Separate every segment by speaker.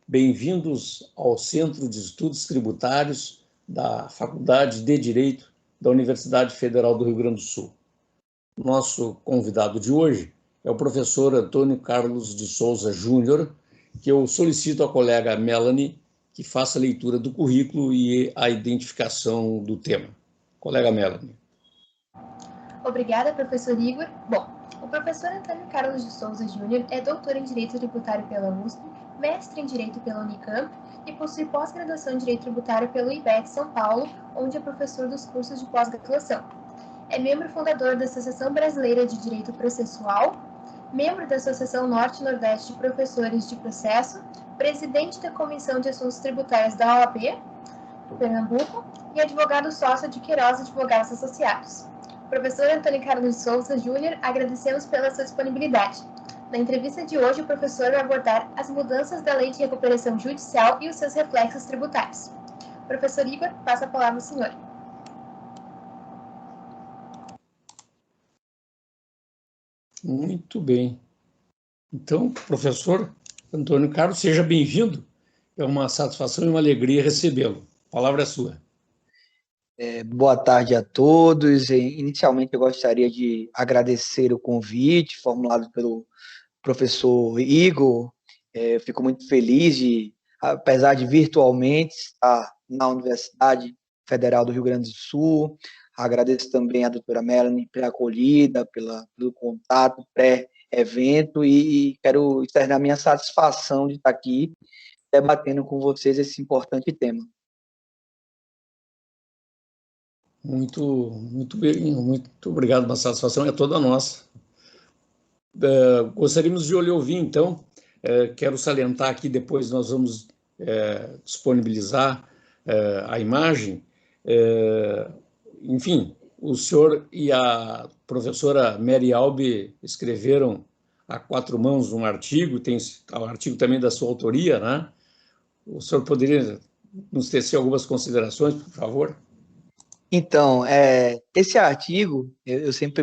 Speaker 1: Bem-vindos ao Centro de Estudos Tributários da Faculdade de Direito da Universidade Federal do Rio Grande do Sul. Nosso convidado de hoje é o professor Antônio Carlos de Souza Júnior, que eu solicito à colega Melanie que faça a leitura do currículo e a identificação do tema. Colega Melanie.
Speaker 2: Obrigada, professor Igor. Bom, o professor Antônio Carlos de Souza Júnior é doutor em Direito Tributário pela USP, mestre em Direito pela Unicamp e possui pós-graduação em Direito Tributário pelo IBET São Paulo, onde é professor dos cursos de pós-graduação. É membro fundador da Associação Brasileira de Direito Processual, membro da Associação Norte-Nordeste de Professores de Processo, presidente da Comissão de Assuntos Tributários da OAB, Pernambuco, e advogado sócio de Queiroz Advogados Associados. Professor Antônio Carlos de Souza Júnior, agradecemos pela sua disponibilidade. Na entrevista de hoje, o professor vai abordar as mudanças da Lei de Recuperação Judicial e os seus reflexos tributários. Professor Igor, passa a palavra ao senhor.
Speaker 1: Muito bem. Então, professor Antônio Carlos, seja bem-vindo. É uma satisfação e uma alegria recebê-lo. A palavra é sua.
Speaker 3: Boa tarde a todos. Inicialmente, eu gostaria de agradecer o convite formulado pelo professor Igor. Fico muito feliz de, apesar de virtualmente, estar na Universidade Federal do Rio Grande do Sul. Agradeço também a doutora Melanie pela acolhida, pelo contato pré-evento e quero externar minha satisfação de estar aqui debatendo com vocês esse importante tema.
Speaker 1: Muito bem, muito obrigado, uma satisfação é toda nossa. Gostaríamos de lhe ouvir, então, quero salientar aqui, depois nós vamos disponibilizar a imagem. Enfim, o senhor e a professora Mary Albe escreveram a quatro mãos um artigo, tem o artigo também da sua autoria, né? O senhor poderia nos tecer algumas considerações, por favor?
Speaker 3: Então, esse artigo, eu sempre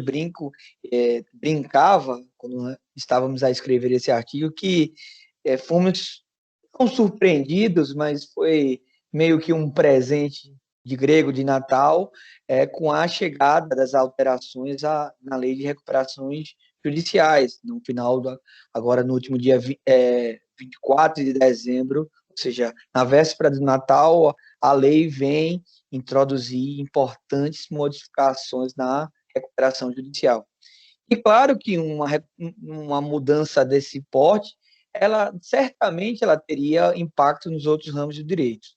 Speaker 3: brincava, quando estávamos a escrever esse artigo, que fomos não surpreendidos, mas foi meio que um presente de grego de Natal, com a chegada das alterações na Lei de Recuperações Judiciais, agora no último dia 24 de dezembro, ou seja, na véspera do Natal, a lei vem introduzir importantes modificações na recuperação judicial. E claro que uma mudança desse porte, certamente ela teria impacto nos outros ramos do direito.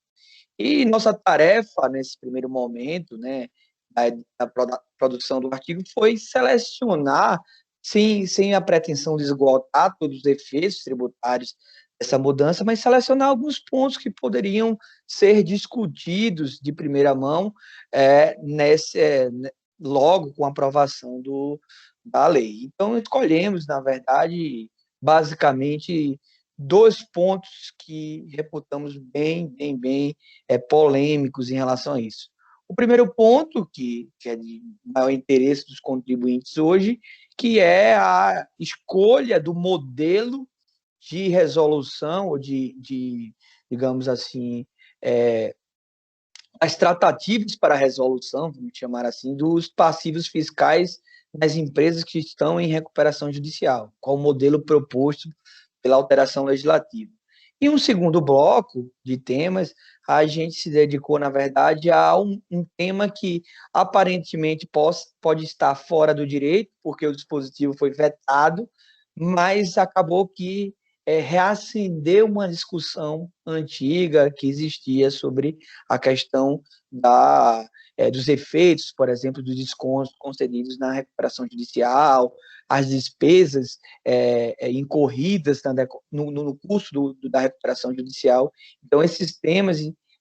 Speaker 3: E nossa tarefa, nesse primeiro momento, né, da produção do artigo, foi selecionar, sem a pretensão de esgotar todos os efeitos tributários dessa mudança, mas selecionar alguns pontos que poderiam ser discutidos de primeira mão logo com a aprovação da lei. Então, escolhemos, na verdade, basicamente, dois pontos que reputamos bem polêmicos em relação a isso. O primeiro ponto, que é de maior interesse dos contribuintes hoje, que é a escolha do modelo de resolução, ou digamos assim, as tratativas para a resolução, vamos chamar assim, dos passivos fiscais das empresas que estão em recuperação judicial, qual o modelo proposto pela alteração legislativa. E um segundo bloco de temas, a gente se dedicou, na verdade, a um tema que aparentemente pode estar fora do direito, porque o dispositivo foi vetado, mas acabou que reacendeu uma discussão antiga que existia sobre a questão dos efeitos, por exemplo, dos descontos concedidos na recuperação judicial, as despesas incorridas no curso da recuperação judicial. Então, esses temas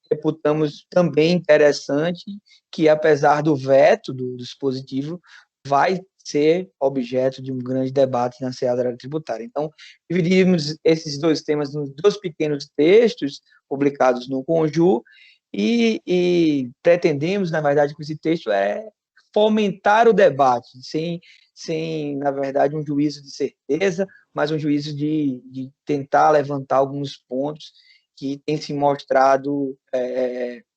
Speaker 3: reputamos também interessante, que apesar do veto do dispositivo, vai ser objeto de um grande debate na seara tributária. Então, dividimos esses dois temas nos dois pequenos textos publicados no Conju e pretendemos, na verdade, com esse texto, fomentar o debate, sem, na verdade, um juízo de certeza, mas um juízo de tentar levantar alguns pontos que têm se mostrado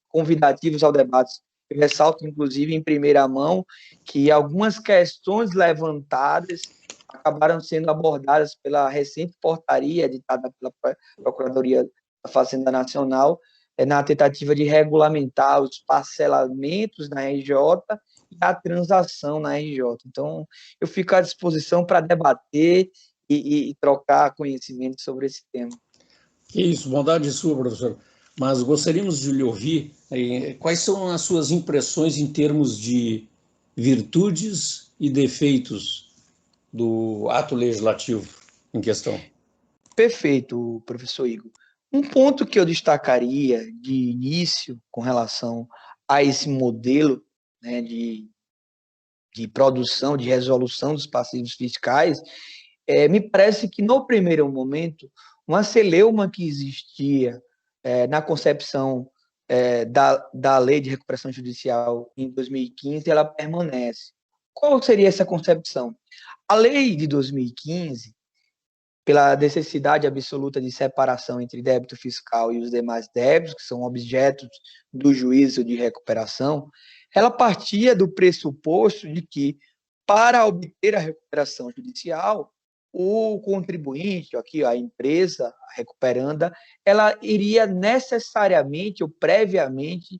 Speaker 3: convidativos ao debate. Eu ressalto, inclusive, em primeira mão, que algumas questões levantadas acabaram sendo abordadas pela recente portaria editada pela Procuradoria da Fazenda Nacional, na tentativa de regulamentar os parcelamentos na RJ e a transação na RJ. Então, eu fico à disposição para debater e trocar conhecimento sobre esse tema.
Speaker 1: Que isso, bondade sua, professor. Mas gostaríamos de lhe ouvir quais são as suas impressões em termos de virtudes e defeitos do ato legislativo em questão.
Speaker 3: Perfeito, professor Igor. Um ponto que eu destacaria de início com relação a esse modelo, né, de produção, de resolução dos passivos fiscais, me parece que, no primeiro momento, uma celeuma que existia na concepção da Lei de Recuperação Judicial em 2015, ela permanece. Qual seria essa concepção? A lei de 2015, pela necessidade absoluta de separação entre débito fiscal e os demais débitos, que são objetos do juízo de recuperação, ela partia do pressuposto de que, para obter a recuperação judicial, o contribuinte, aqui a empresa a recuperanda, ela iria necessariamente ou previamente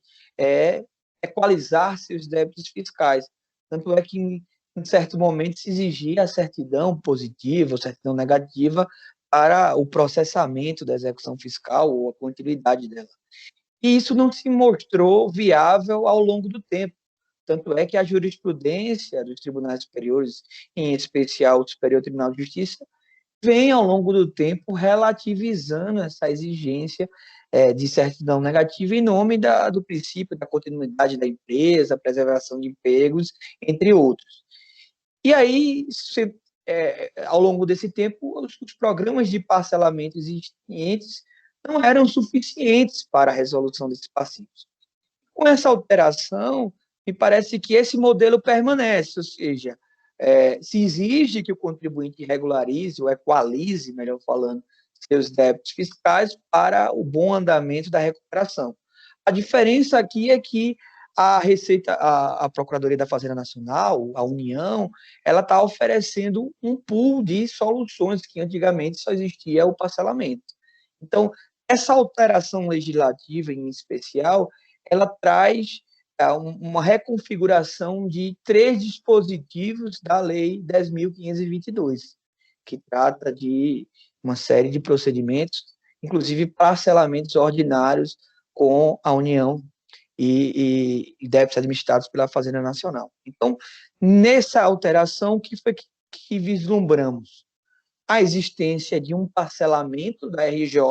Speaker 3: equalizar seus débitos fiscais. Tanto é que, em certo momento, se exigia a certidão positiva ou certidão negativa para o processamento da execução fiscal ou a continuidade dela. E isso não se mostrou viável ao longo do tempo. Tanto é que a jurisprudência dos tribunais superiores, em especial o Superior Tribunal de Justiça, vem, ao longo do tempo, relativizando essa exigência de certidão negativa em nome do princípio da continuidade da empresa, preservação de empregos, entre outros. E aí, ao longo desse tempo, os programas de parcelamento existentes não eram suficientes para a resolução desses passivos. Com essa alteração, me parece que esse modelo permanece, ou seja, se exige que o contribuinte regularize ou equalize, melhor falando, seus débitos fiscais para o bom andamento da recuperação. A diferença aqui é que a Receita, a Procuradoria da Fazenda Nacional, a União, ela está oferecendo um pool de soluções que antigamente só existia o parcelamento. Então, essa alteração legislativa, em especial, ela traz uma reconfiguração de 3 dispositivos da Lei 10.522, que trata de uma série de procedimentos, inclusive parcelamentos ordinários com a União e débitos administrados pela Fazenda Nacional. Então, nessa alteração, o que foi que vislumbramos? A existência de um parcelamento da RJ.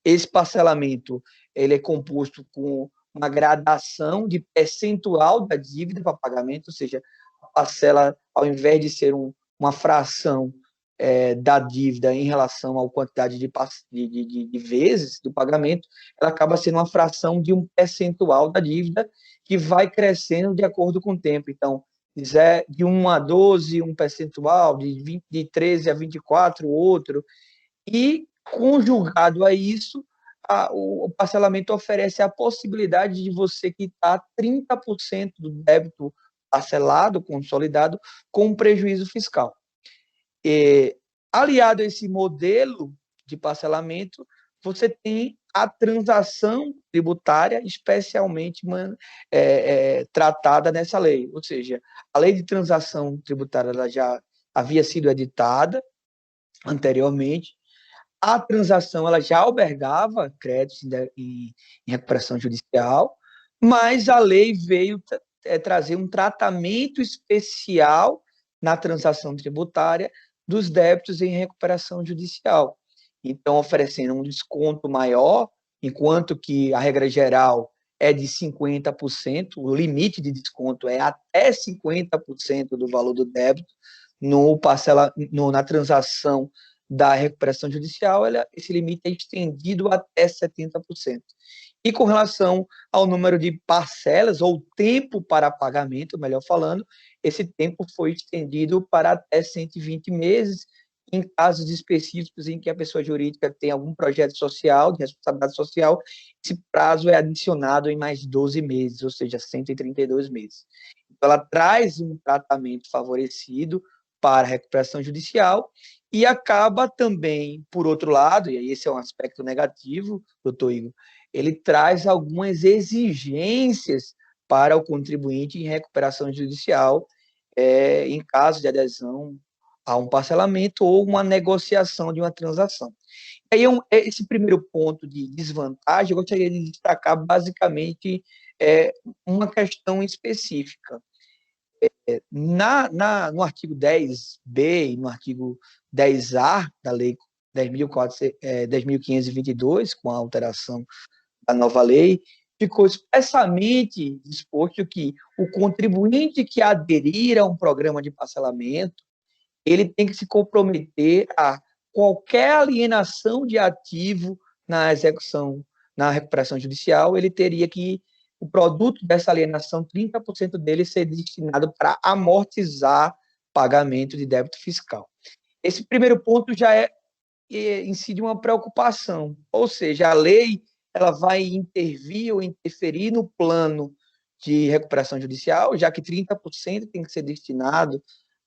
Speaker 3: Esse parcelamento ele é composto com uma gradação de percentual da dívida para pagamento, ou seja, a parcela, ao invés de ser uma fração da dívida em relação à quantidade de vezes do pagamento, ela acaba sendo uma fração de um percentual da dívida que vai crescendo de acordo com o tempo. Então, de 1 a 12, um percentual, de 13 a 24, outro, e conjugado a isso, o parcelamento oferece a possibilidade de você quitar 30% do débito parcelado, consolidado, com prejuízo fiscal. Aliado a esse modelo de parcelamento, você tem a transação tributária especialmente tratada nessa lei. Ou seja, a lei de transação tributária ela já havia sido editada anteriormente. A transação ela já albergava créditos em recuperação judicial, mas a lei veio trazer um tratamento especial na transação tributária dos débitos em recuperação judicial. Então, oferecendo um desconto maior, enquanto que a regra geral é de 50%, o limite de desconto é até 50% do valor do débito, na transação da recuperação judicial, esse limite é estendido até 70%. E com relação ao número de parcelas, ou tempo para pagamento, melhor falando, esse tempo foi estendido para até 120 meses, em casos específicos em que a pessoa jurídica tem algum projeto social, de responsabilidade social, esse prazo é adicionado em mais 12 meses, ou seja, 132 meses. Então, ela traz um tratamento favorecido para a recuperação judicial e acaba também, por outro lado, e aí esse é um aspecto negativo, doutor Igor, ele traz algumas exigências para o contribuinte em recuperação judicial, em caso de adesão a um parcelamento ou uma negociação de uma transação. Aí, esse primeiro ponto de desvantagem, eu gostaria de destacar basicamente uma questão específica. No artigo 10b e no artigo 10A da Lei 10.522, com a alteração da nova lei, ficou expressamente disposto que o contribuinte que aderir a um programa de parcelamento, ele tem que se comprometer a qualquer alienação de ativo na execução, na recuperação judicial, ele teria que, o produto dessa alienação, 30% dele ser destinado para amortizar pagamento de débito fiscal. Esse primeiro ponto já incide uma preocupação, ou seja, a lei ela vai intervir ou interferir no plano de recuperação judicial, já que 30% tem que ser destinado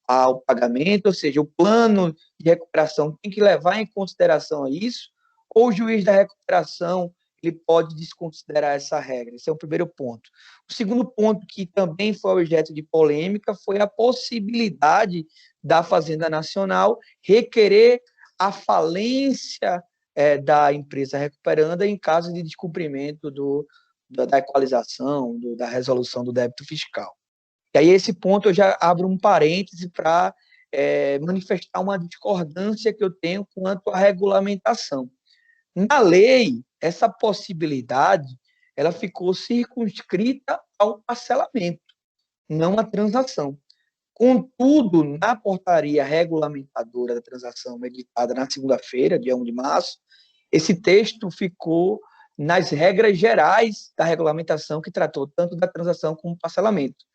Speaker 3: ao pagamento, ou seja, o plano de recuperação tem que levar em consideração isso, ou o juiz da recuperação ele pode desconsiderar essa regra. Esse é o primeiro ponto. O segundo ponto, que também foi objeto de polêmica, foi a possibilidade da Fazenda Nacional requerer a falência da empresa recuperanda em caso de descumprimento da equalização, da resolução do débito fiscal. E aí, esse ponto, eu já abro um parêntese para manifestar uma discordância que eu tenho quanto à regulamentação. Na lei, essa possibilidade ela ficou circunscrita ao parcelamento, não à transação. Contudo, na portaria regulamentadora da transação editada na segunda-feira, dia 1 de março, esse texto ficou nas regras gerais da regulamentação que tratou tanto da transação como do parcelamento.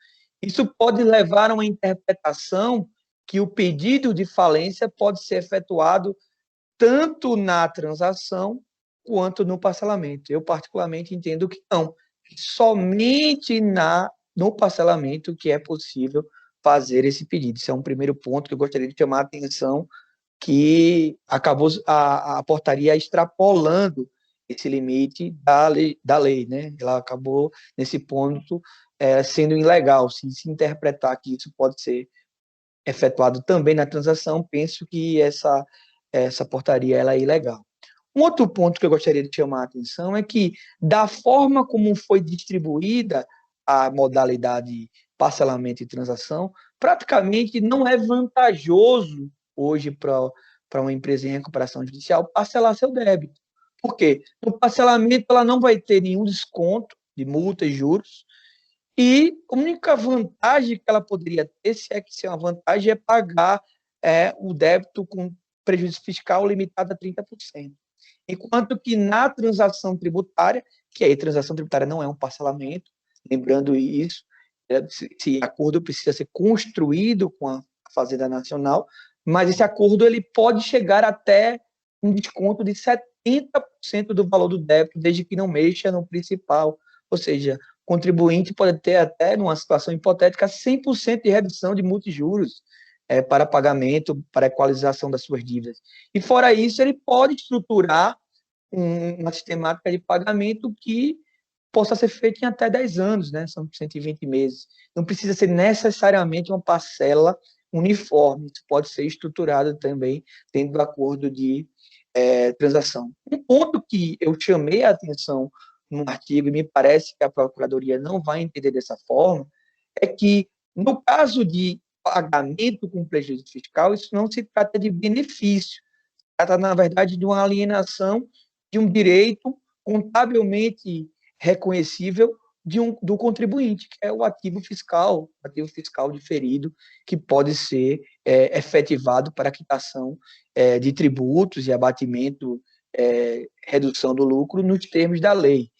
Speaker 3: Isso pode levar a uma interpretação que o pedido de falência pode ser efetuado tanto na transação quanto no parcelamento. Eu, particularmente, entendo que não. Somente no parcelamento que é possível fazer esse pedido. Esse é um primeiro ponto que eu gostaria de chamar a atenção, que acabou a portaria extrapolando esse limite da lei, né? Ela acabou, nesse ponto, sendo ilegal. Se interpretar que isso pode ser efetuado também na transação, penso que essa portaria ela é ilegal. Um outro ponto que eu gostaria de chamar a atenção é que, da forma como foi distribuída a modalidade parcelamento e transação, praticamente não é vantajoso hoje para uma empresa em recuperação judicial parcelar seu débito. Por quê? No parcelamento, ela não vai ter nenhum desconto de multa e juros, e a única vantagem que ela poderia ter, se é que ser uma vantagem, é pagar o débito com prejuízo fiscal limitado a 30%. Enquanto que na transação tributária, que aí transação tributária não é um parcelamento, lembrando isso, esse acordo precisa ser construído com a Fazenda Nacional, mas esse acordo ele pode chegar até um desconto de 70% do valor do débito, desde que não mexa no principal. Ou seja, o contribuinte pode ter até, numa situação hipotética, 100% de redução de multa e juros para pagamento, para equalização das suas dívidas. E fora isso, ele pode estruturar uma sistemática de pagamento que possa ser feita em até 10 anos, né? São 120 meses. Não precisa ser necessariamente uma parcela uniforme, isso pode ser estruturado também dentro do acordo de transação. Um ponto que eu chamei a atenção no artigo, e me parece que a Procuradoria não vai entender dessa forma, é que, no caso de pagamento com prejuízo fiscal, isso não se trata de benefício, se trata, na verdade, de uma alienação de um direito contabilmente reconhecível do contribuinte, que é o ativo fiscal diferido, que pode ser efetivado para a quitação de tributos e abatimento, redução do lucro nos termos da lei.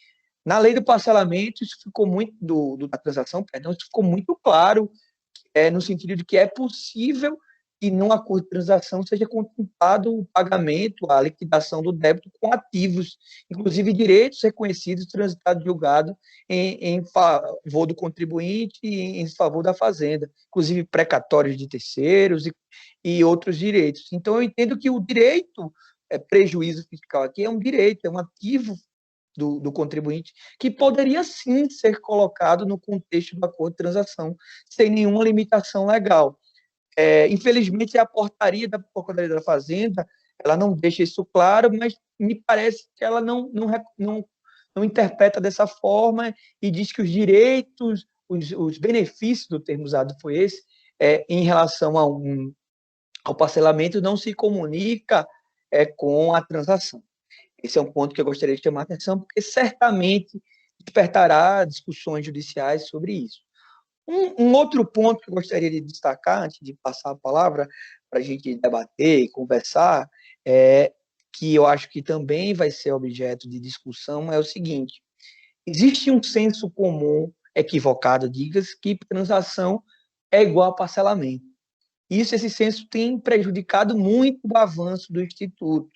Speaker 3: Na lei do parcelamento, isso ficou muito, da transação, perdão, isso ficou muito claro, no sentido de que é possível que num acordo de transação seja contemplado o pagamento, a liquidação do débito com ativos, inclusive direitos reconhecidos, transitados, julgados em favor do contribuinte e em favor da fazenda, inclusive precatórios de terceiros e outros direitos. Então, eu entendo que o direito, prejuízo fiscal aqui, é um direito, é um ativo do contribuinte, que poderia sim ser colocado no contexto do acordo de transação, sem nenhuma limitação legal. Infelizmente, a portaria da Procuradoria da Fazenda, ela não deixa isso claro, mas me parece que ela não interpreta dessa forma e diz que os direitos, os benefícios, do termo usado foi esse, em relação ao parcelamento, não se comunica com a transação. Esse é um ponto que eu gostaria de chamar a atenção, porque certamente despertará discussões judiciais sobre isso. Um outro ponto que eu gostaria de destacar, antes de passar a palavra para a gente debater e conversar, que eu acho que também vai ser objeto de discussão, é o seguinte: existe um senso comum equivocado, diga-se, que transação é igual a parcelamento. Esse senso tem prejudicado muito o avanço do Instituto.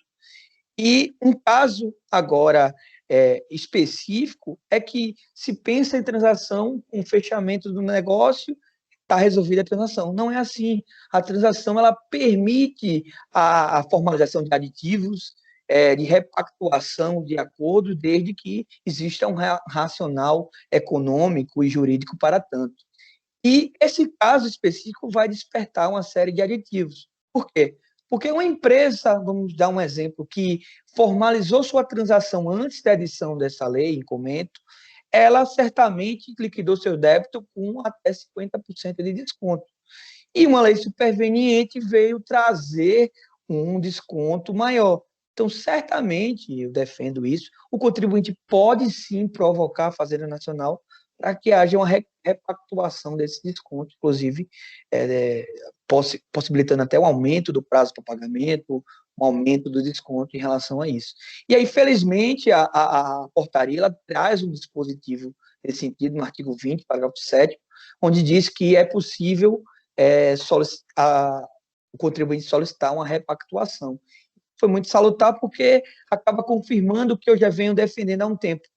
Speaker 3: E um caso agora específico é que se pensa em transação com fechamento do negócio, está resolvida a transação. Não é assim. A transação ela permite a formalização de aditivos, de repactuação de acordo, desde que exista um racional econômico e jurídico para tanto. E esse caso específico vai despertar uma série de aditivos. Por quê? Porque uma empresa, vamos dar um exemplo, que formalizou sua transação antes da edição dessa lei, em comento, ela certamente liquidou seu débito com até 50% de desconto. E uma lei superveniente veio trazer um desconto maior. Então, certamente, eu defendo isso, o contribuinte pode sim provocar a Fazenda Nacional para que haja uma repactuação desse desconto, inclusive possibilitando até um aumento do prazo para pagamento, um aumento do desconto em relação a isso. E aí, felizmente, a portaria ela traz um dispositivo nesse sentido, no artigo 20, parágrafo 7º, onde diz que é possível o contribuinte solicitar uma repactuação. Foi muito salutar porque acaba confirmando o que eu já venho defendendo há um tempo.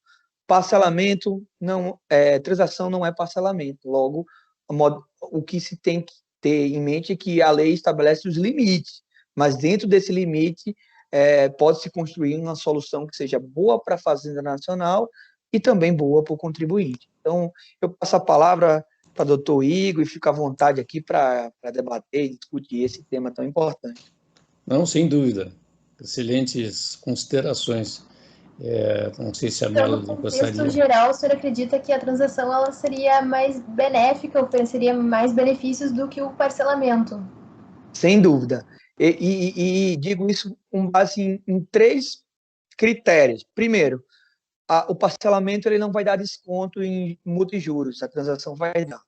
Speaker 3: Parcelamento, transação não é parcelamento. Logo, o que se tem que ter em mente é que a lei estabelece os limites, mas dentro desse limite pode-se construir uma solução que seja boa para a Fazenda Nacional e também boa para o contribuinte. Então, eu passo a palavra para o doutor Igor e fico à vontade aqui para debater e discutir esse tema tão importante.
Speaker 1: Não, sem dúvida. Excelentes considerações. Não sei se a Melody
Speaker 2: gostaria.
Speaker 1: gostaria.
Speaker 2: No contexto geral, o senhor acredita que a transação ela seria mais benéfica, ofereceria mais benefícios do que o parcelamento?
Speaker 3: Sem dúvida. E digo isso com base em 3 critérios. Primeiro, o parcelamento ele não vai dar desconto em multijuros, a transação vai dar.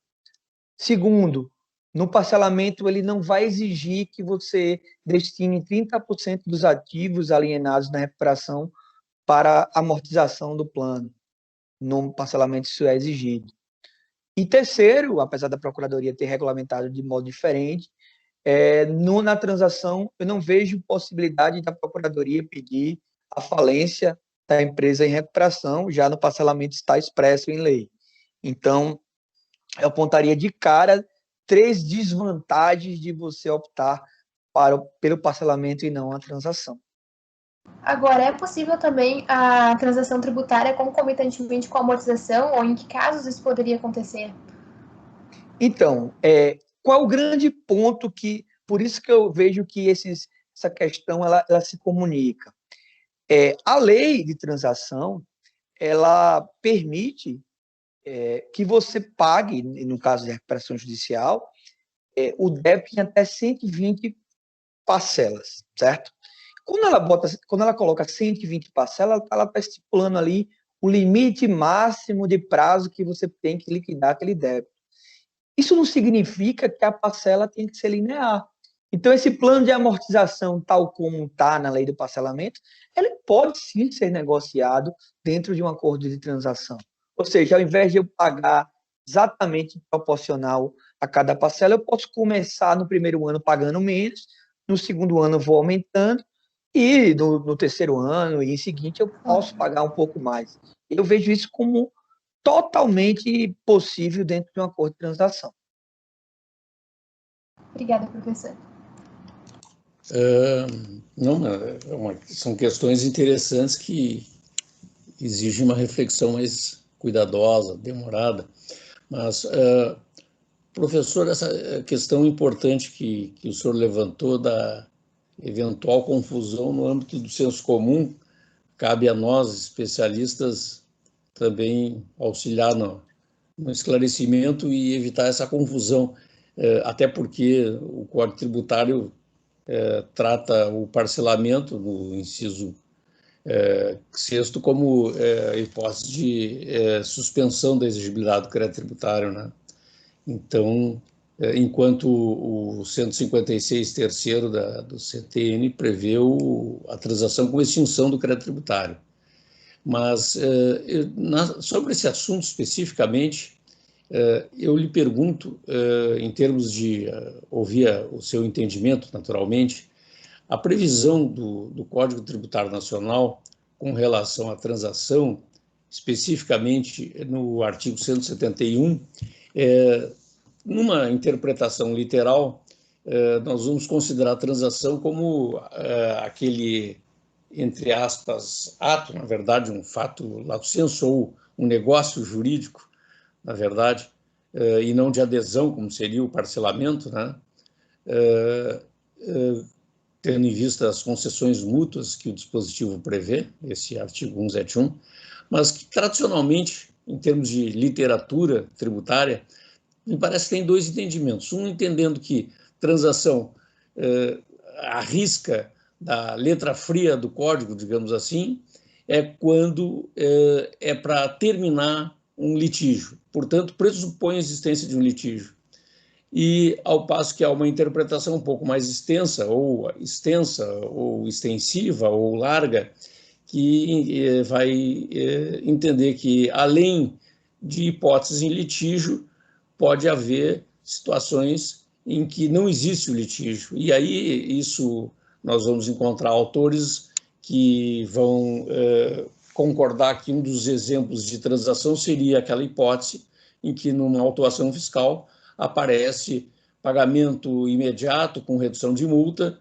Speaker 3: Segundo, no parcelamento ele não vai exigir que você destine 30% dos ativos alienados na recuperação para amortização do plano. No parcelamento isso é exigido. E terceiro, apesar da Procuradoria ter regulamentado de modo diferente, na transação eu não vejo possibilidade da Procuradoria pedir a falência da empresa em recuperação, já no parcelamento está expresso em lei. Então, eu apontaria de cara 3 desvantagens de você optar pelo parcelamento e não a transação.
Speaker 2: Agora, é possível também a transação tributária concomitantemente com a amortização, ou em que casos isso poderia acontecer?
Speaker 3: Então, qual o grande ponto que... Por isso que eu vejo que essa questão ela se comunica. A lei de transação, ela permite que você pague, no caso de recuperação judicial, o débito em até 120 parcelas, certo? Quando ela coloca 120 parcelas, ela está estipulando ali o limite máximo de prazo que você tem que liquidar aquele débito. Isso não significa que a parcela tem que ser linear. Então, esse plano de amortização, tal como está na lei do parcelamento, ele pode sim ser negociado dentro de um acordo de transação. Ou seja, ao invés de eu pagar exatamente proporcional a cada parcela. Eu posso começar no primeiro ano pagando menos, no segundo ano eu vou aumentando, e no terceiro ano e em seguinte eu posso pagar um pouco mais. Eu vejo isso como totalmente possível dentro de um acordo de transação.
Speaker 2: Obrigada, professor.
Speaker 1: Não, são questões interessantes que exigem uma reflexão mais cuidadosa, demorada. Mas, professor, essa questão importante que o senhor levantou da eventual confusão no âmbito do senso comum, cabe a nós, especialistas, também auxiliar no esclarecimento e evitar essa confusão, até porque o Código Tributário trata o parcelamento no inciso sexto como hipótese de suspensão da exigibilidade do crédito tributário, né? Então, enquanto o 156, terceiro do CTN prevê a transação com extinção do crédito tributário. Mas, sobre esse assunto especificamente, eu lhe pergunto, em termos de ouvir o seu entendimento, naturalmente, a previsão do Código Tributário Nacional com relação à transação, especificamente no artigo 171, numa interpretação literal, nós vamos considerar a transação como aquele, entre aspas, ato, na verdade, um fato lato sensu, ou um negócio jurídico, na verdade, e não de adesão, como seria o parcelamento, né? Tendo em vista as concessões mútuas que o dispositivo prevê, esse artigo 171, mas que tradicionalmente, em termos de literatura tributária, me parece que tem dois entendimentos. Um entendendo que transação à risca da letra fria do código, digamos assim, é quando é para terminar um litígio. Portanto, pressupõe a existência de um litígio. E, ao passo que há uma interpretação um pouco mais extensa, ou extensiva, ou larga, que vai entender que, além de hipóteses em litígio, pode haver situações em que não existe o litígio. E aí, isso, nós vamos encontrar autores que vão concordar que um dos exemplos de transação seria aquela hipótese em que, numa autuação fiscal, aparece pagamento imediato com redução de multa,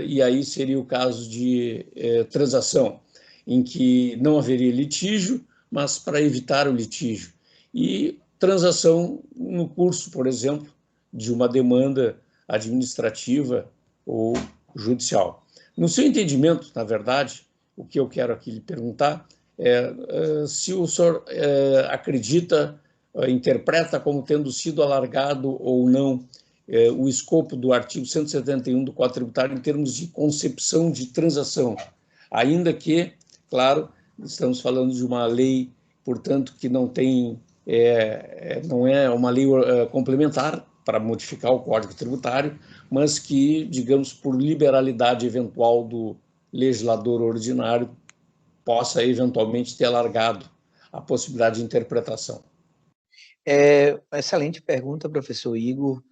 Speaker 1: e aí seria o caso de transação, em que não haveria litígio, mas para evitar o litígio. E transação no curso, por exemplo, de uma demanda administrativa ou judicial. No seu entendimento, na verdade, o que eu quero aqui lhe perguntar é se o senhor acredita, interpreta como tendo sido alargado ou não o escopo do artigo 171 do Código Tributário em termos de concepção de transação, ainda que, claro, estamos falando de uma lei, portanto, que não tem, não é uma lei complementar para modificar o Código Tributário, mas que, digamos, por liberalidade eventual do legislador ordinário, possa eventualmente ter alargado a possibilidade de interpretação.
Speaker 3: Excelente pergunta, professor Igor.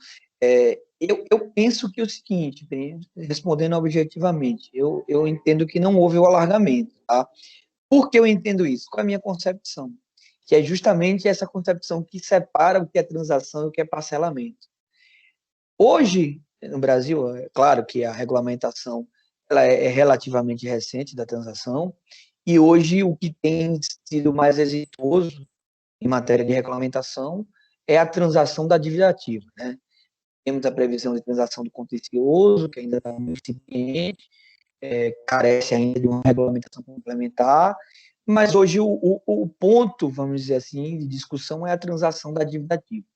Speaker 3: Eu penso que é o seguinte, respondendo objetivamente, eu entendo que não houve o alargamento, tá? Por que eu entendo isso? Qual é a minha concepção? Que é justamente essa concepção que separa o que é transação e o que é parcelamento. Hoje, no Brasil, é claro que a regulamentação ela é relativamente recente da transação, e hoje o que tem sido mais exitoso em matéria de regulamentação é a transação da dívida ativa, né? Temos a previsão de transação do contencioso, que ainda está muito incipiente, carece ainda de uma regulamentação complementar, mas hoje o ponto, vamos dizer assim, de discussão é a transação da dívida ativa.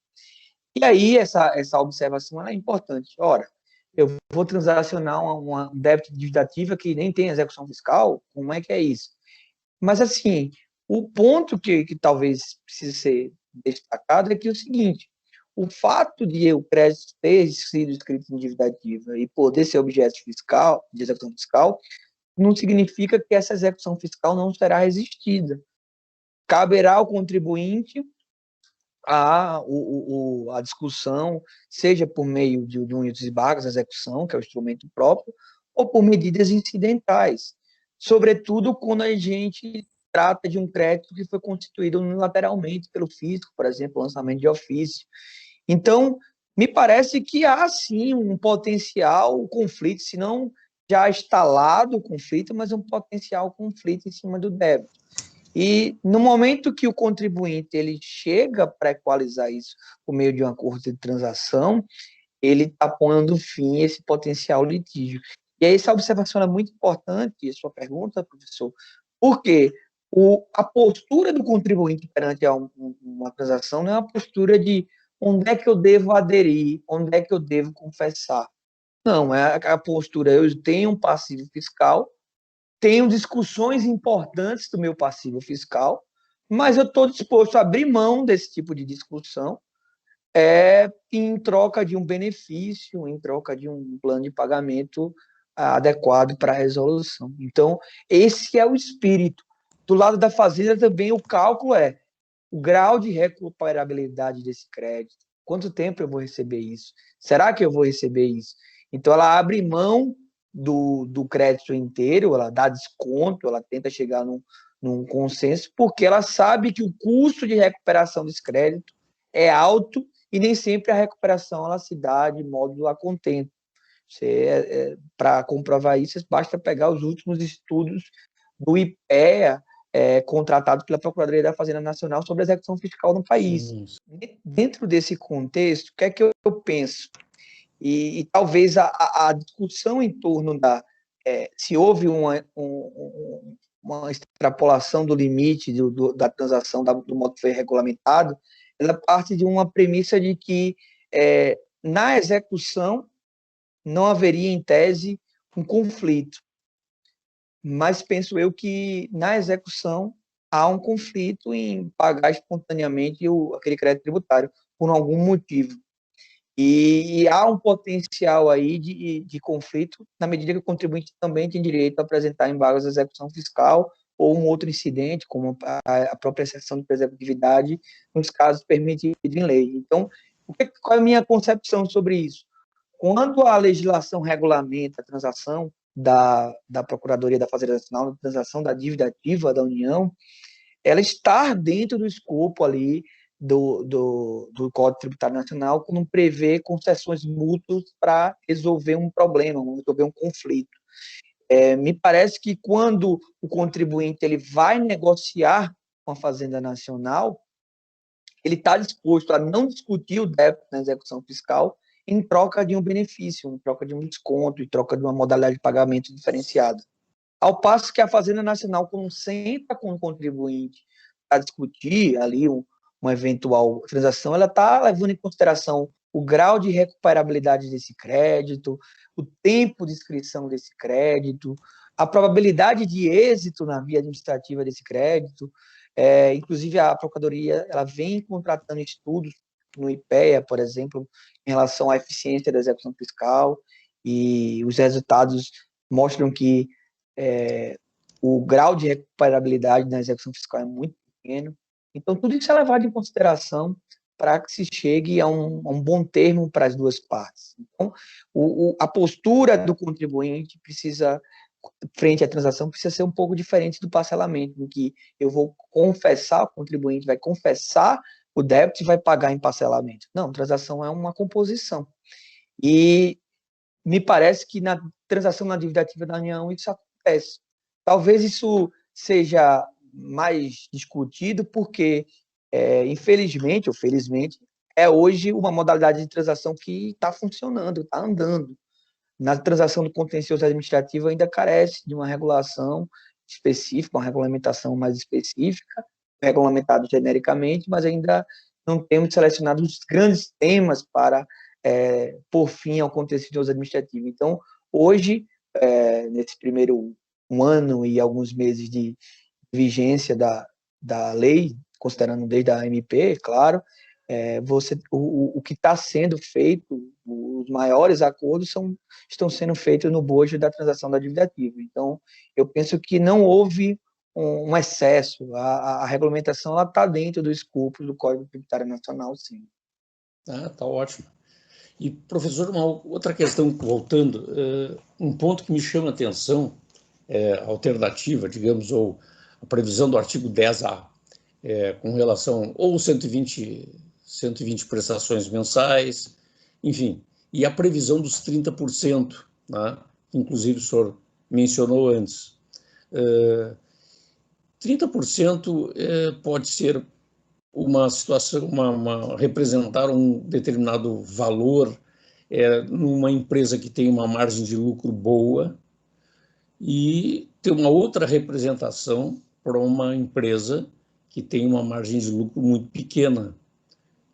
Speaker 3: E aí essa observação é importante. Ora, eu vou transacionar um débito de dívida ativa que nem tem execução fiscal, como é que é isso? Mas, assim, o ponto que talvez precise ser destacado é que é o seguinte: o fato de o crédito ter sido escrito em dívida ativa e poder ser objeto fiscal, de execução fiscal, não significa que essa execução fiscal não será resistida. Caberá ao contribuinte a discussão, seja por meio de um desembargo, execução, que é o instrumento próprio, ou por medidas incidentais, sobretudo quando a gente trata de um crédito que foi constituído unilateralmente pelo fisco, por exemplo, lançamento de ofício. Então, me parece que há, sim, um potencial conflito, se não já instalado o conflito, mas um potencial conflito em cima do débito. E no momento que o contribuinte ele chega para equalizar isso por meio de um acordo de transação, ele está pondo fim a esse potencial litígio. E aí essa observação é muito importante, a sua pergunta, professor, porque a postura do contribuinte perante uma transação não é uma postura de onde é que eu devo aderir, onde é que eu devo confessar. Não, é a postura, eu tenho um passivo fiscal, tenho discussões importantes do meu passivo fiscal, mas eu estou disposto a abrir mão desse tipo de discussão em troca de um benefício, em troca de um plano de pagamento adequado para a resolução. Então, esse é o espírito. Do lado da fazenda também o cálculo é o grau de recuperabilidade desse crédito. Quanto tempo eu vou receber isso? Será que eu vou receber isso? Então, ela abre mão do crédito inteiro, ela dá desconto, ela tenta chegar num consenso, porque ela sabe que o custo de recuperação desse crédito é alto e nem sempre a recuperação ela se dá de modo a contento. Para comprovar isso, basta pegar os últimos estudos do IPEA, contratado pela Procuradoria da Fazenda Nacional sobre a execução fiscal no país. Sim. Dentro desse contexto, o que é que eu penso? E talvez a discussão em torno se houve uma extrapolação do limite da transação do modo que foi regulamentado, ela parte de uma premissa de que na execução não haveria, em tese, um conflito. Mas penso eu que na execução há um conflito em pagar espontaneamente aquele crédito tributário por algum motivo. E há um potencial aí de conflito, na medida que o contribuinte também tem direito a apresentar embargos de execução fiscal ou um outro incidente, como a própria exceção de preservatividade, nos casos permitidos em lei. Então, qual é a minha concepção sobre isso? Quando a legislação regulamenta a transação da Procuradoria da Fazenda Nacional, a transação da dívida ativa da União, ela está dentro do escopo ali do Código Tributário Nacional, quando prevê concessões mútuas para resolver um problema, resolver um conflito. Me parece que quando o contribuinte ele vai negociar com a Fazenda Nacional, ele está disposto a não discutir o débito na execução fiscal em troca de um benefício, em troca de um desconto, em troca de uma modalidade de pagamento diferenciada. Ao passo que a Fazenda Nacional, quando senta com o contribuinte para discutir ali uma eventual transação, ela está levando em consideração o grau de recuperabilidade desse crédito, o tempo de inscrição desse crédito, a probabilidade de êxito na via administrativa desse crédito. Inclusive, a Procuradoria ela vem contratando estudos no IPEA, por exemplo, em relação à eficiência da execução fiscal, e os resultados mostram que o grau de recuperabilidade na execução fiscal é muito pequeno. Então, tudo isso é levado em consideração para que se chegue a um bom termo para as duas partes. Então, a postura do contribuinte precisa, frente à transação, precisa ser um pouco diferente do parcelamento, em que eu vou confessar, o contribuinte vai confessar o débito e vai pagar em parcelamento. Não, transação é uma composição. E me parece que na transação na dívida ativa da União isso acontece. Talvez isso seja mais discutido porque, infelizmente ou felizmente, é hoje uma modalidade de transação que está funcionando, está andando. Na transação do contencioso administrativo ainda carece de uma regulação específica, uma regulamentação mais específica, regulamentado genericamente, mas ainda não temos selecionado os grandes temas para por fim ao contencioso administrativo. Então, hoje, nesse primeiro ano e alguns meses de vigência da lei, considerando desde a MP, claro, o que está sendo feito, os maiores acordos estão sendo feitos no bojo da transação da dívida ativa. Então, eu penso que não houve um excesso. A regulamentação está dentro do escopo do Código Tributário Nacional, sim.
Speaker 1: Tá ótimo. E, professor, uma outra questão, voltando, um ponto que me chama a atenção, alternativa, digamos, ou a previsão do artigo 10A, com relação ou 120 prestações mensais, enfim, e a previsão dos 30%, né, que inclusive o senhor mencionou antes. 30% pode ser uma situação, representar um determinado valor numa empresa que tem uma margem de lucro boa, e ter uma outra representação para uma empresa que tem uma margem de lucro muito pequena.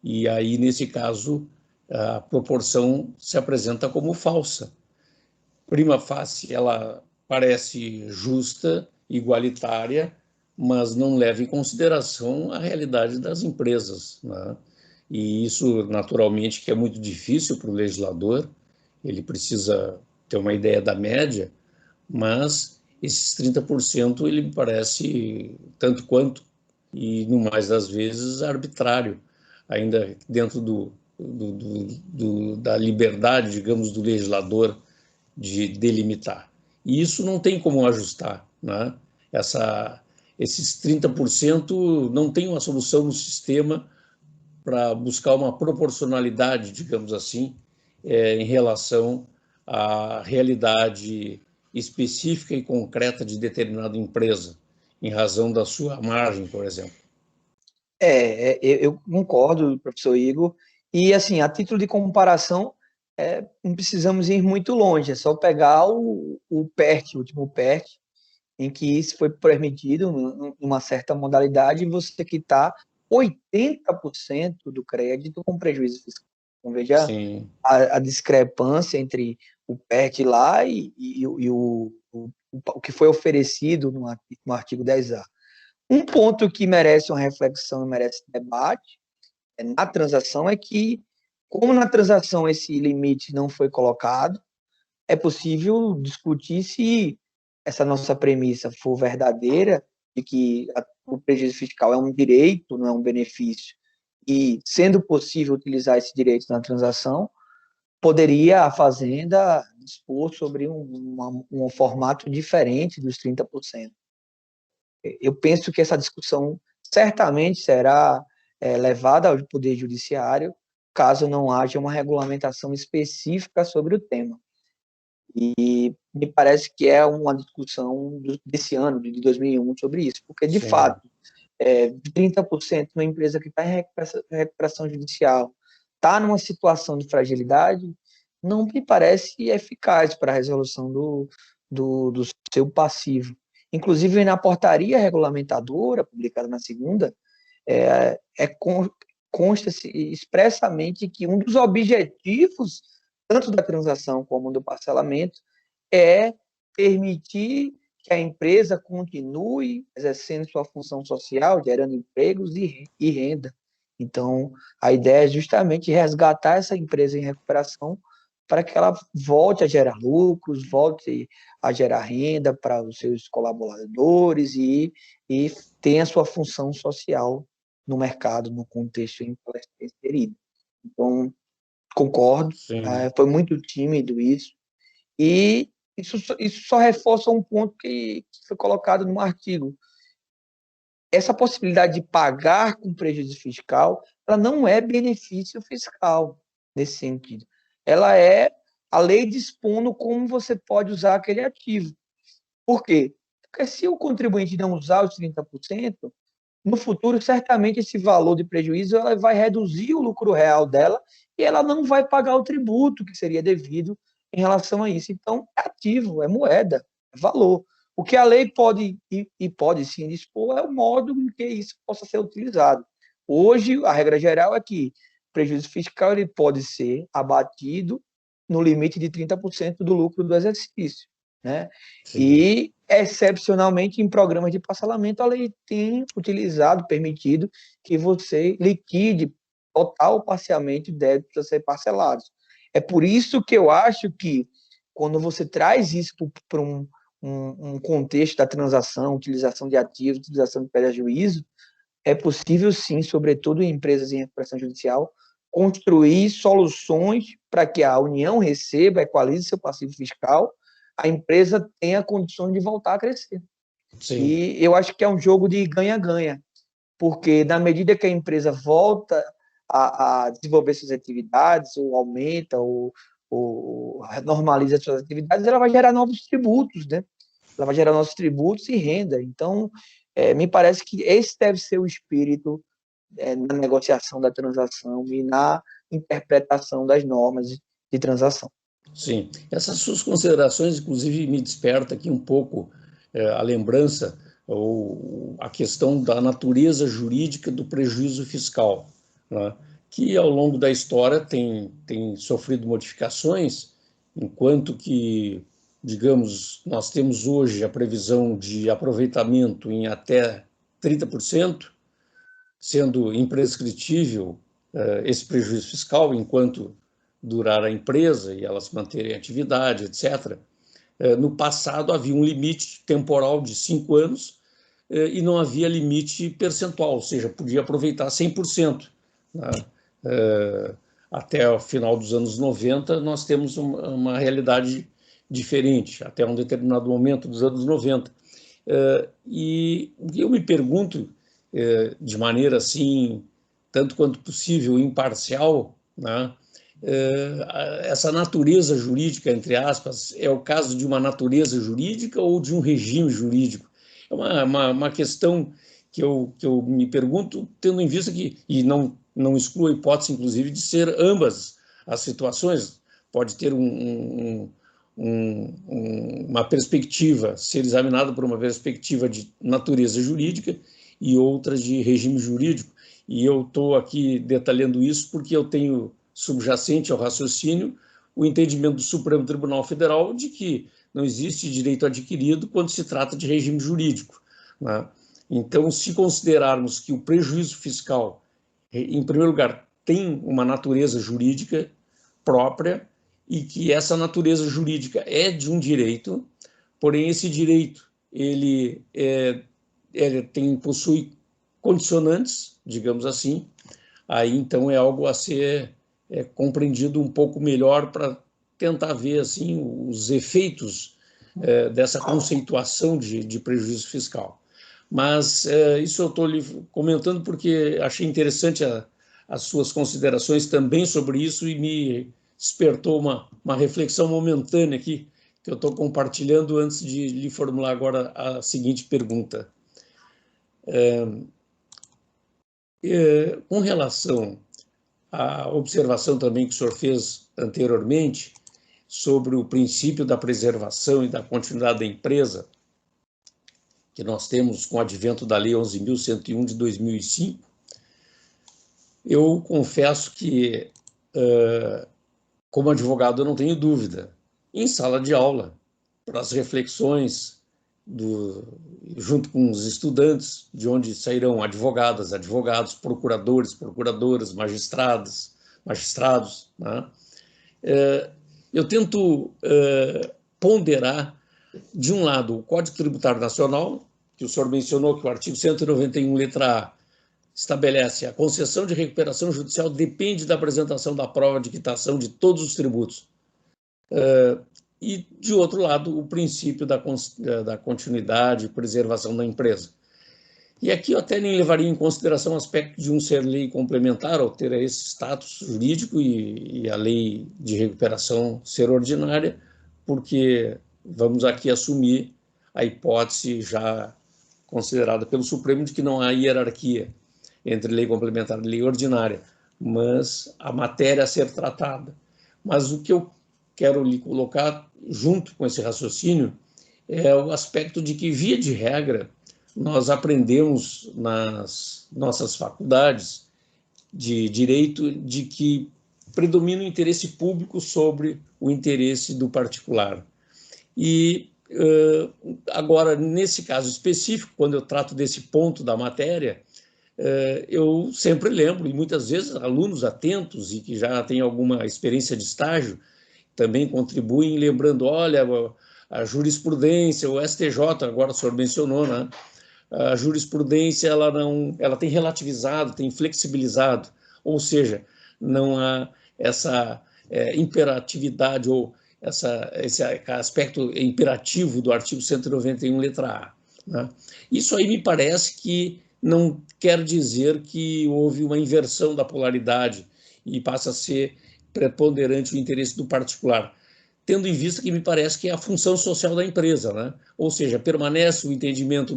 Speaker 1: E aí, nesse caso, a proporção se apresenta como falsa. Prima facie, ela parece justa, igualitária, mas não leva em consideração a realidade das empresas, né? E isso, naturalmente, que é muito difícil para o legislador, ele precisa ter uma ideia da média, mas esses 30% ele me parece tanto quanto, e no mais das vezes, arbitrário, ainda dentro da liberdade, digamos, do legislador de delimitar. E isso não tem como ajustar, né? Esses 30% não tem uma solução no sistema para buscar uma proporcionalidade, digamos assim, em relação à realidade específica e concreta de determinada empresa, em razão da sua margem, por exemplo.
Speaker 3: Eu concordo, professor Igor. E, assim, a título de comparação, não precisamos ir muito longe, é só pegar o PERT, o último PERT, em que isso foi permitido, numa certa modalidade, e você quitar 80% do crédito com prejuízo fiscal. Então, veja a discrepância entre o PERT lá e o que foi oferecido no artigo 10A. Um ponto que merece uma reflexão e merece debate na transação é que, como na transação esse limite não foi colocado, é possível discutir se essa nossa premissa for verdadeira, de que o prejuízo fiscal é um direito, não é um benefício, e, sendo possível utilizar esse direito na transação, poderia a Fazenda dispor sobre um formato diferente dos 30%. Eu penso que essa discussão certamente será levada ao Poder Judiciário, caso não haja uma regulamentação específica sobre o tema. E me parece que é uma discussão desse ano, de 2001, sobre isso, porque, de fato, 30% uma empresa que está em recuperação judicial está numa situação de fragilidade, não me parece eficaz para a resolução do seu passivo. Inclusive, na portaria regulamentadora, publicada na segunda, consta-se expressamente que um dos objetivos, tanto da transação como do parcelamento, é permitir que a empresa continue exercendo sua função social, gerando empregos e renda. Então, a ideia é justamente resgatar essa empresa em recuperação para que ela volte a gerar lucros, volte a gerar renda para os seus colaboradores e tenha sua função social no mercado, no contexto em que ela está inserida. Então, concordo, foi muito tímido isso, e isso só reforça um ponto que foi colocado no artigo. Essa possibilidade de pagar com prejuízo fiscal, ela não é benefício fiscal nesse sentido. Ela é a lei dispondo como você pode usar aquele ativo. Por quê? Porque se o contribuinte não usar os 30%, no futuro, certamente, esse valor de prejuízo ela vai reduzir o lucro real dela e ela não vai pagar o tributo que seria devido em relação a isso. Então, é ativo, é moeda, é valor. O que a lei pode pode sim dispor é o modo em que isso possa ser utilizado. Hoje, a regra geral é que o prejuízo fiscal ele pode ser abatido no limite de 30% do lucro do exercício, né? E, excepcionalmente, em programas de parcelamento, a lei tem utilizado, permitido que você liquide total ou parcialmente débitos a ser parcelados. É por isso que eu acho que, quando você traz isso para um contexto da transação, utilização de ativos, utilização de prejuízo, é possível sim, sobretudo em empresas em recuperação judicial, construir soluções para que a União receba, equalize seu passivo fiscal, a empresa tenha condições de voltar a crescer.
Speaker 1: Sim.
Speaker 3: E eu acho que é um jogo de ganha-ganha, porque na medida que a empresa volta a desenvolver suas atividades, ou aumenta, ou normaliza suas atividades, ela vai gerar novos tributos, né? Ela vai gerar novos tributos e renda. Então, me parece que esse deve ser o espírito na negociação da transação e na interpretação das normas de transação.
Speaker 1: Sim, essas suas considerações, inclusive, me desperta aqui um pouco a lembrança ou a questão da natureza jurídica do prejuízo fiscal, né? Que ao longo da história tem sofrido modificações, enquanto que, digamos, nós temos hoje a previsão de aproveitamento em até 30%, sendo imprescritível esse prejuízo fiscal enquanto durar a empresa e elas manterem atividade, etc. No passado havia um limite temporal de 5 anos e não havia limite percentual, ou seja, podia aproveitar 100%. Né? Até o final dos anos 90, nós temos uma realidade diferente, até um determinado momento dos anos 90. E eu me pergunto, de maneira assim, tanto quanto possível, imparcial, né? Essa natureza jurídica, entre aspas, é o caso de uma natureza jurídica ou de um regime jurídico? É uma questão que eu me pergunto, tendo em vista que, e não excluo a hipótese, inclusive, de ser ambas as situações. Pode ter uma perspectiva, ser examinada por uma perspectiva de natureza jurídica e outra de regime jurídico. E eu estou aqui detalhando isso porque eu tenho subjacente ao raciocínio o entendimento do Supremo Tribunal Federal de que não existe direito adquirido quando se trata de regime jurídico, né? Então, se considerarmos que o prejuízo fiscal, em primeiro lugar, tem uma natureza jurídica própria e que essa natureza jurídica é de um direito, porém esse direito ele possui condicionantes, digamos assim, aí então é algo a ser compreendido um pouco melhor para tentar ver assim os efeitos dessa conceituação de prejuízo fiscal. Mas isso eu estou lhe comentando porque achei interessante as suas considerações também sobre isso e me despertou uma reflexão momentânea aqui que eu estou compartilhando antes de lhe formular agora a seguinte pergunta. Com relação à observação também que o senhor fez anteriormente sobre o princípio da preservação e da continuidade da empresa, que nós temos com o advento da Lei 11.101 de 2005, eu confesso que, como advogado, eu não tenho dúvida, em sala de aula, para as reflexões junto com os estudantes, de onde sairão advogadas, advogados, procuradores, procuradoras, magistrados, né? Eu tento ponderar, de um lado, o Código Tributário Nacional, que o senhor mencionou que o artigo 191, letra A, estabelece a concessão de recuperação judicial depende da apresentação da prova de quitação de todos os tributos. E, de outro lado, o princípio da continuidade e preservação da empresa. E aqui eu até nem levaria em consideração o aspecto de um ser lei complementar, ou ter esse status jurídico, e a lei de recuperação ser ordinária, porque vamos aqui assumir a hipótese já considerada pelo Supremo de que não há hierarquia entre lei complementar e lei ordinária, mas a matéria a ser tratada. Mas o que eu quero lhe colocar, junto com esse raciocínio, é o aspecto de que, via de regra, nós aprendemos nas nossas faculdades de direito de que predomina o interesse público sobre o interesse do particular. E agora, nesse caso específico, quando eu trato desse ponto da matéria, eu sempre lembro, e muitas vezes alunos atentos e que já têm alguma experiência de estágio também contribuem lembrando, olha, a jurisprudência, o STJ, agora o senhor mencionou, né? A jurisprudência ela tem relativizado, tem flexibilizado, ou seja, não há essa imperatividade ou esse aspecto imperativo do artigo 191, letra A. Né? Isso aí me parece que não quer dizer que houve uma inversão da polaridade e passa a ser preponderante o interesse do particular, tendo em vista que me parece que é a função social da empresa, né? Ou seja, permanece o entendimento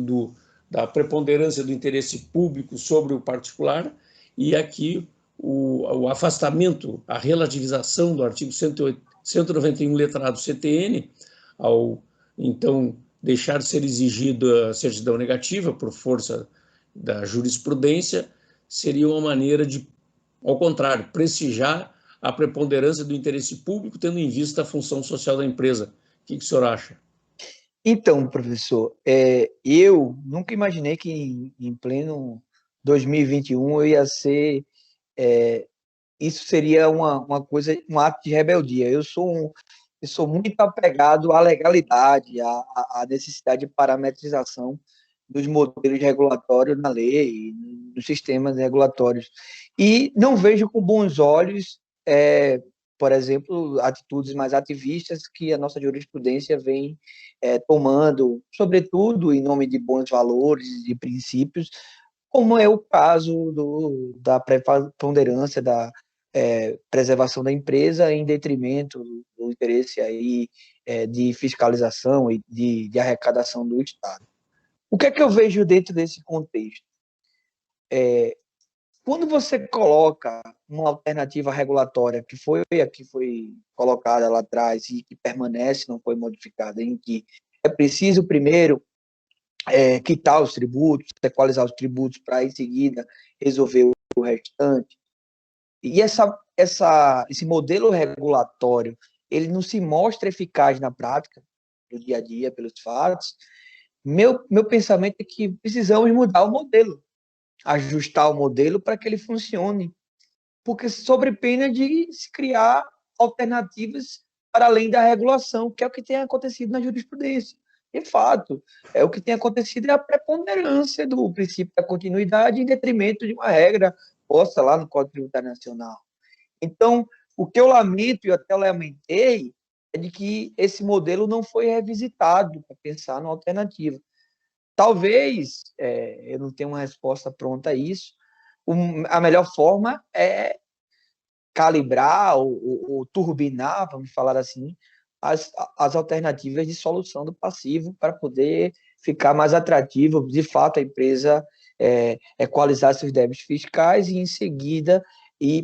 Speaker 1: da preponderância do interesse público sobre o particular, e aqui o afastamento, a relativização do artigo 191, letra A do CTN, ao, então, deixar de ser exigida a certidão negativa por força da jurisprudência, seria uma maneira de, ao contrário, prestigiar a preponderância do interesse público, tendo em vista a função social da empresa. O que o senhor acha?
Speaker 3: Então, professor, eu nunca imaginei que em pleno 2021 eu ia ser, isso seria uma coisa, um ato de rebeldia. Eu sou muito apegado à legalidade, à necessidade de parametrização dos modelos regulatórios na lei, nos sistemas regulatórios. E não vejo com bons olhos, por exemplo, atitudes mais ativistas que a nossa jurisprudência vem tomando, sobretudo em nome de bons valores e princípios, como é o caso da preponderância da preservação da empresa em detrimento do interesse aí, de fiscalização e de arrecadação do Estado. O que é que eu vejo dentro desse contexto? Quando você coloca uma alternativa regulatória que foi colocada lá atrás e que permanece, não foi modificada, em que é preciso primeiro quitar os tributos, equalizar os tributos para, em seguida, resolver o restante. E esse modelo regulatório, ele não se mostra eficaz na prática, no dia a dia, pelos fatos. Meu pensamento é que precisamos mudar o modelo, ajustar o modelo para que ele funcione, porque sob pena de se criar alternativas para além da regulação, que é o que tem acontecido na jurisprudência. De fato, o que tem acontecido é a preponderância do princípio da continuidade em detrimento de uma regra posta lá no Código Tributário Nacional. Então, o que eu lamento, e eu até lamentei, é de que esse modelo não foi revisitado para pensar numa alternativa. Talvez, eu não tenho uma resposta pronta a isso, a melhor forma é calibrar ou turbinar, vamos falar assim, as alternativas de solução do passivo para poder ficar mais atrativo, de fato, a empresa equalizar seus débitos fiscais e, em seguida,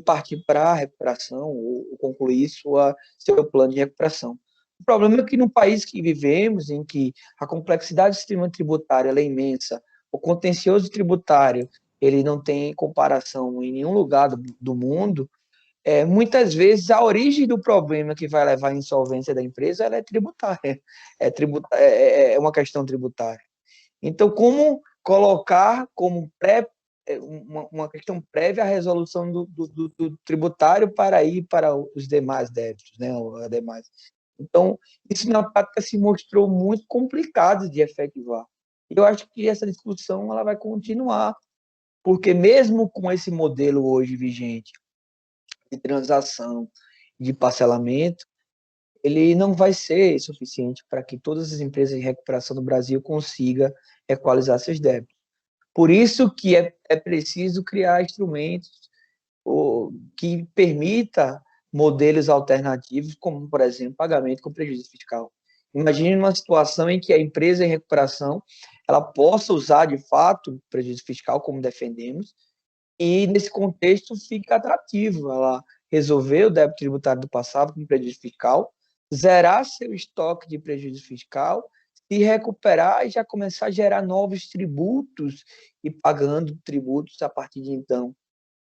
Speaker 3: partir para a recuperação ou concluir seu plano de recuperação. O problema é que no país que vivemos, em que a complexidade do sistema tributário é imensa, o contencioso tributário ele não tem comparação em nenhum lugar do mundo, muitas vezes a origem do problema que vai levar à insolvência da empresa ela é tributária, é uma questão tributária. Então, como colocar como uma questão prévia à resolução do tributário para ir para os demais débitos, né? Então, isso na prática se mostrou muito complicado de efetivar. Eu acho que essa discussão ela vai continuar, porque mesmo com esse modelo hoje vigente de transação, de parcelamento, ele não vai ser suficiente para que todas as empresas de recuperação do Brasil consigam equalizar seus débitos. Por isso que é preciso criar instrumentos que permita modelos alternativos, como, por exemplo, pagamento com prejuízo fiscal. Imagine uma situação em que a empresa em recuperação ela possa usar, de fato, prejuízo fiscal, como defendemos, e, nesse contexto, fica atrativo ela resolver o débito tributário do passado com prejuízo fiscal, zerar seu estoque de prejuízo fiscal, se recuperar e já começar a gerar novos tributos e pagando tributos a partir de então.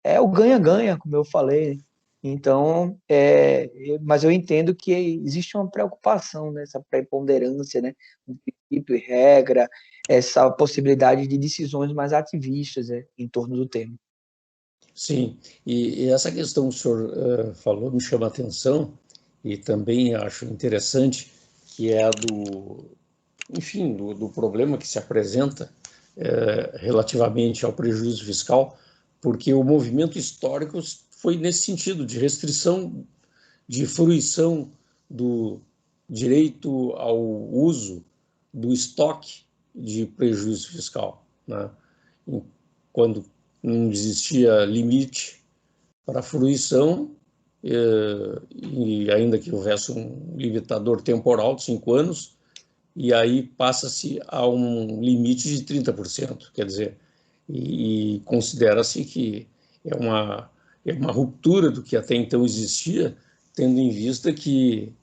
Speaker 3: É o ganha-ganha, como eu falei. Então, mas eu entendo que existe uma preocupação nessa preponderância, né? Um princípio e regra, essa possibilidade de decisões mais ativistas em torno do tema.
Speaker 1: Sim, e essa questão que o senhor falou me chama a atenção e também acho interessante que é enfim, do problema que se apresenta relativamente ao prejuízo fiscal, porque o movimento histórico foi nesse sentido, de restrição, de fruição do direito ao uso do estoque de prejuízo fiscal, né? Quando não existia limite para a fruição, e ainda que houvesse um limitador temporal de 5 anos, e aí passa-se a um limite de 30%, quer dizer, e considera-se que é uma ruptura do que até então existia, tendo em vista que,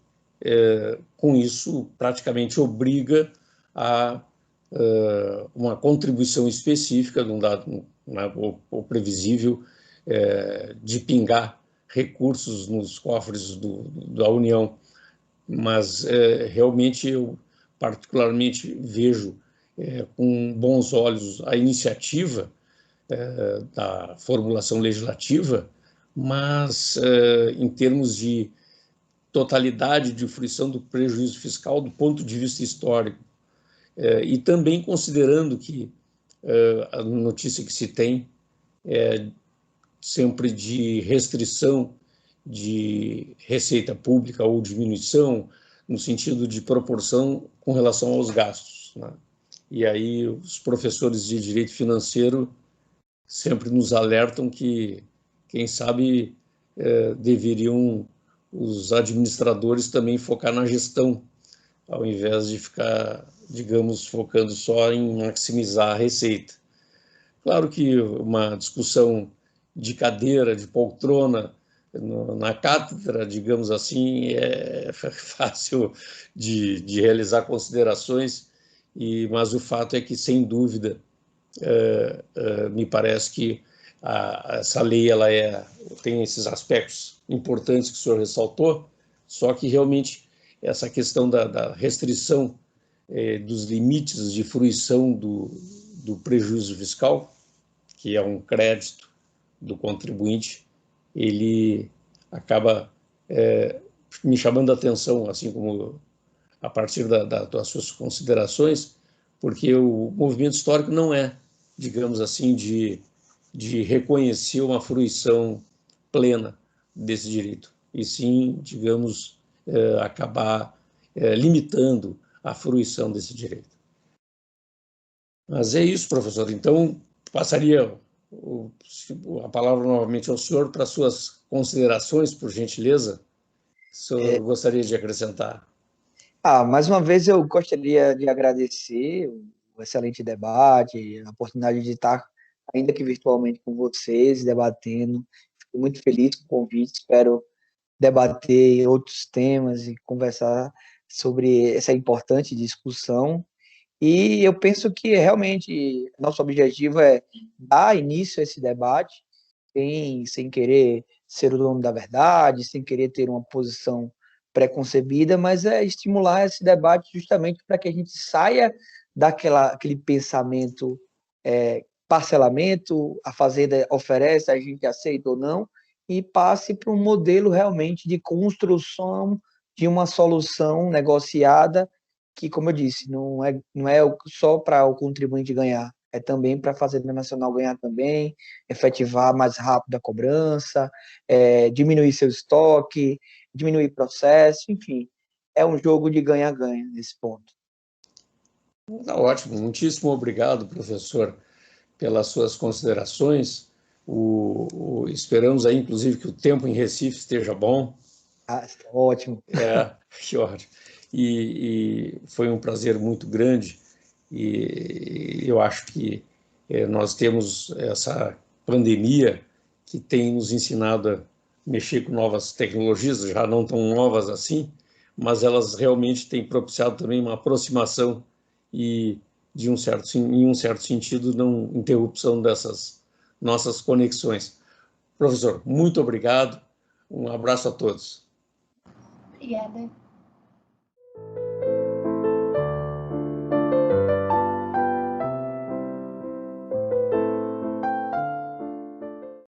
Speaker 1: com isso, praticamente obriga a uma contribuição específica de um dado, né, ou previsível, de pingar recursos nos cofres da União. Mas realmente eu particularmente vejo com bons olhos a iniciativa da formulação legislativa, mas em termos de totalidade de fruição do prejuízo fiscal do ponto de vista histórico, e também considerando que a notícia que se tem é sempre de restrição de receita pública ou diminuição no sentido de proporção com relação aos gastos, né? E aí os professores de direito financeiro sempre nos alertam que, quem sabe, deveriam os administradores também focar na gestão, ao invés de ficar, digamos, focando só em maximizar a receita. Claro que uma discussão de cadeira, de poltrona, na cátedra, digamos assim, é fácil de realizar considerações, mas o fato é que, sem dúvida, me parece que essa lei ela tem esses aspectos importantes que o senhor ressaltou, só que realmente essa questão da restrição dos limites de fruição do prejuízo fiscal, que é um crédito do contribuinte, ele acaba me chamando a atenção, assim como a partir das suas considerações, porque o movimento histórico não é, digamos assim, de reconhecer uma fruição plena desse direito, e sim, digamos, acabar limitando a fruição desse direito. Mas é isso, professor. Então, passaria a palavra novamente ao senhor para suas considerações, por gentileza. O senhor gostaria de acrescentar?
Speaker 3: Mais uma vez eu gostaria de agradecer o excelente debate, a oportunidade de estar, ainda que virtualmente, com vocês, debatendo. Fico muito feliz com o convite, espero debater outros temas e conversar sobre essa importante discussão. E eu penso que realmente nosso objetivo é dar início a esse debate, sem querer ser o dono da verdade, sem querer ter uma posição preconcebida, mas é estimular esse debate justamente para que a gente saia daquele pensamento parcelamento, a fazenda oferece, a gente aceita ou não, e passe para um modelo realmente de construção de uma solução negociada que, como eu disse, não é só para o contribuinte ganhar, é também para a Fazenda Nacional ganhar também, efetivar mais rápido a cobrança, diminuir seu estoque, diminuir processo, enfim, é um jogo de ganha-ganha nesse ponto.
Speaker 1: Tá ótimo, muitíssimo obrigado, professor, pelas suas considerações. Esperamos aí, inclusive, que o tempo em Recife esteja bom.
Speaker 3: Ótimo.
Speaker 1: Que ótimo. E foi um prazer muito grande, e eu acho que nós temos essa pandemia que tem nos ensinado a mexer com novas tecnologias, já não tão novas assim, mas elas realmente têm propiciado também uma aproximação e, em um certo sentido, não interrupção dessas nossas conexões. Professor, muito obrigado, um abraço a todos.
Speaker 2: Obrigada.